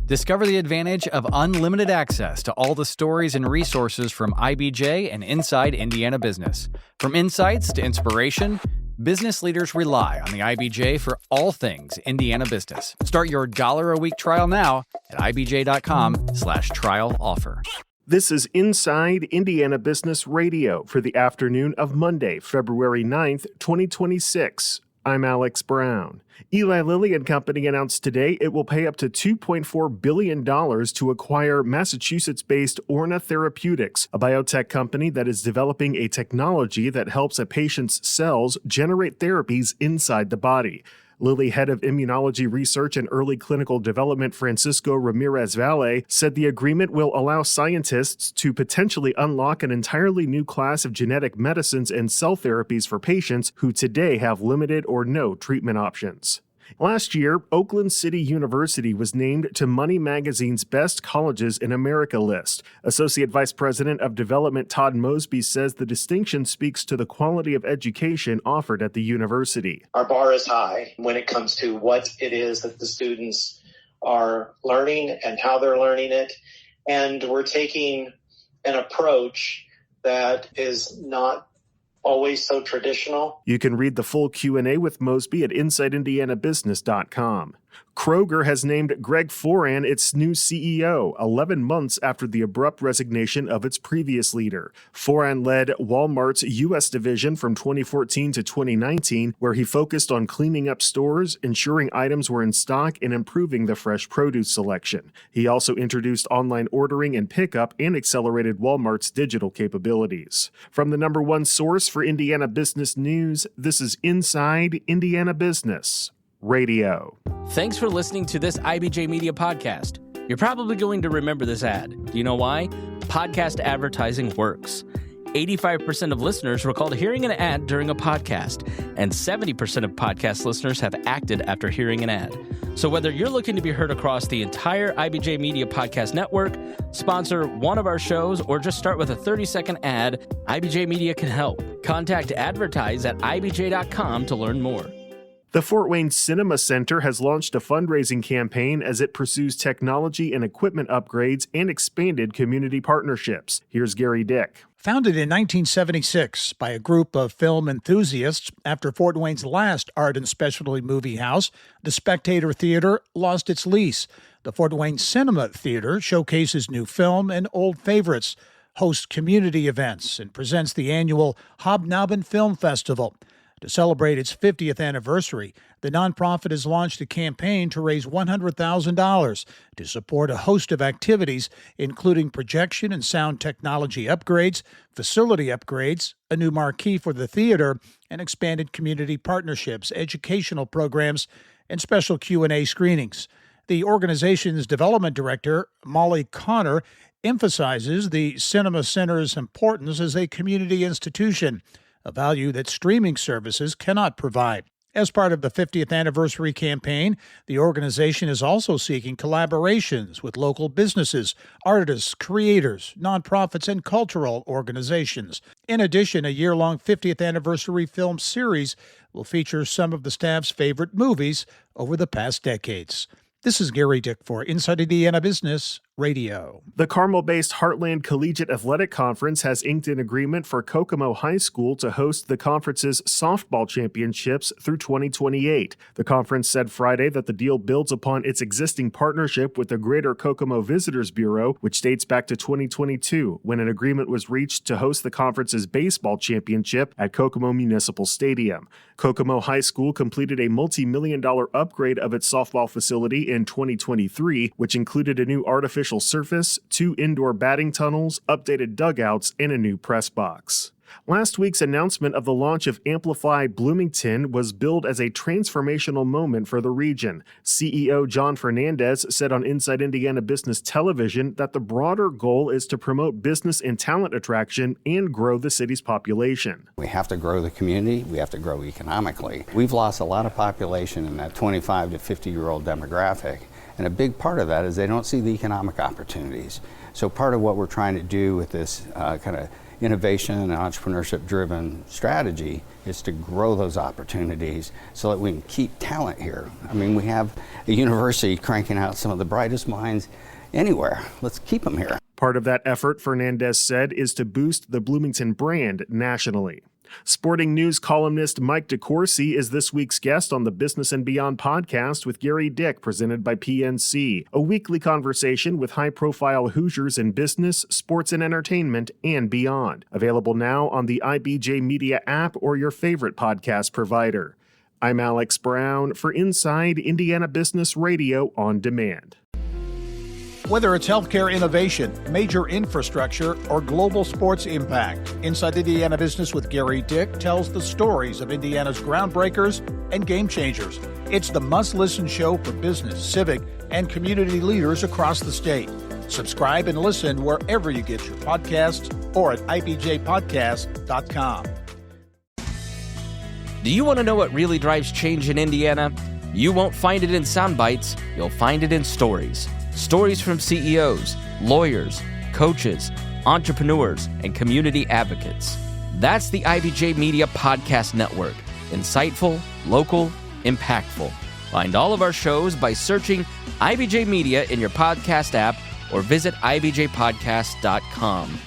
Discover the advantage of unlimited access to all the stories and resources from IBJ and Inside Indiana Business. From insights to inspiration, business leaders rely on the IBJ for all things Indiana business. Start your $1 a week trial now at ibj.com/trial offer. This is Inside Indiana Business Radio for the afternoon of Monday, February 9th, 2026. I'm Alex Brown. Eli Lilly and Company announced today it will pay up to $2.4 billion to acquire Massachusetts-based Orna Therapeutics, a biotech company that is developing a technology that helps a patient's cells generate therapies inside the body. Lilly head of immunology research and early clinical development Francisco Ramirez Valle said the agreement will allow scientists to potentially unlock an entirely new class of genetic medicines and cell therapies for patients who today have limited or no treatment options. Last year, Oakland City University was named to Money Magazine's Best Colleges in America list. Associate Vice President of Development Todd Mosby says the distinction speaks to the quality of education offered at the university. Our bar is high when it comes to what it is that the students are learning and how they're learning it. And we're taking an approach that is not always so traditional. You can read the full Q&A with Mosby at InsideIndianaBusiness.com. Kroger has named Greg Foran its new CEO, 11 months after the abrupt resignation of its previous leader. Foran led Walmart's U.S. division from 2014 to 2019, where he focused on cleaning up stores, ensuring items were in stock, and improving the fresh produce selection. He also introduced online ordering and pickup and accelerated Walmart's digital capabilities. From the number one source for Indiana business news, this is Inside Indiana Business Radio. Thanks for listening to this IBJ Media podcast. You're probably going to remember this ad. Do you know why? Podcast advertising works. 85% of listeners recalled hearing an ad during a podcast, and 70% of podcast listeners have acted after hearing an ad. So whether you're looking to be heard across the entire IBJ Media podcast network, sponsor one of our shows, or just start with a 30-second ad, IBJ Media can help. Contact advertise at ibj.com to learn more. The Fort Wayne Cinema Center has launched a fundraising campaign as it pursues technology and equipment upgrades and expanded community partnerships. Here's Gary Dick. Founded in 1976 by a group of film enthusiasts after Fort Wayne's last art and specialty movie house, the Spectator Theater lost its lease. The Fort Wayne Cinema Theater showcases new film and old favorites, hosts community events, and presents the annual Hobnobbin Film Festival. To celebrate its 50th anniversary, the nonprofit has launched a campaign to raise $100,000 to support a host of activities, including projection and sound technology upgrades, facility upgrades, a new marquee for the theater, and expanded community partnerships, educational programs, and special Q&A screenings. The organization's development director, Molly Connor, emphasizes the Cinema Center's importance as a community institution, a value that streaming services cannot provide. As part of the 50th anniversary campaign, the organization is also seeking collaborations with local businesses, artists, creators, nonprofits, and cultural organizations. In addition, a year-long 50th anniversary film series will feature some of the staff's favorite movies over the past decades. This is Gary Dick for Inside Indiana Business Radio. The Carmel-based Heartland Collegiate Athletic Conference has inked an agreement for Kokomo High School to host the conference's softball championships through 2028. The conference said Friday that the deal builds upon its existing partnership with the Greater Kokomo Visitors Bureau, which dates back to 2022, when an agreement was reached to host the conference's baseball championship at Kokomo Municipal Stadium. Kokomo High School completed a multi-million-dollar upgrade of its softball facility in 2023, which included a new artificial surface, 2 indoor batting tunnels, updated dugouts, and a new press box. Last week's announcement of the launch of Amplify Bloomington was billed as a transformational moment for the region. CEO John Fernandez said on Inside Indiana Business Television that the broader goal is to promote business and talent attraction and grow the city's population. We have to grow the community. We have to grow economically. We've lost a lot of population in that 25 to 50-year-old demographic. And a big part of that is they don't see the economic opportunities. So part of what we're trying to do with this kind of innovation and entrepreneurship-driven strategy is to grow those opportunities so that we can keep talent here. I mean, we have a university cranking out some of the brightest minds anywhere. Let's keep them here. Part of that effort, Fernandez said, is to boost the Bloomington brand nationally. Sporting news columnist Mike DeCourcy is this week's guest on the Business and Beyond podcast with Gary Dick, presented by PNC, a weekly conversation with high-profile Hoosiers in business, sports and entertainment, and beyond. Available now on the IBJ Media app or your favorite podcast provider. I'm Alex Brown for Inside Indiana Business Radio on Demand. Whether it's healthcare innovation, major infrastructure, or global sports impact, Inside Indiana Business with Gary Dick tells the stories of Indiana's groundbreakers and game changers. It's the must-listen show for business, civic, and community leaders across the state. Subscribe and listen wherever you get your podcasts or at ibjpodcast.com. Do you want to know what really drives change in Indiana? You won't find it in sound bites, you'll find it in stories. Stories from CEOs, lawyers, coaches, entrepreneurs, and community advocates. That's the IBJ Media Podcast Network. Insightful, local, impactful. Find all of our shows by searching IBJ Media in your podcast app or visit ibjpodcast.com.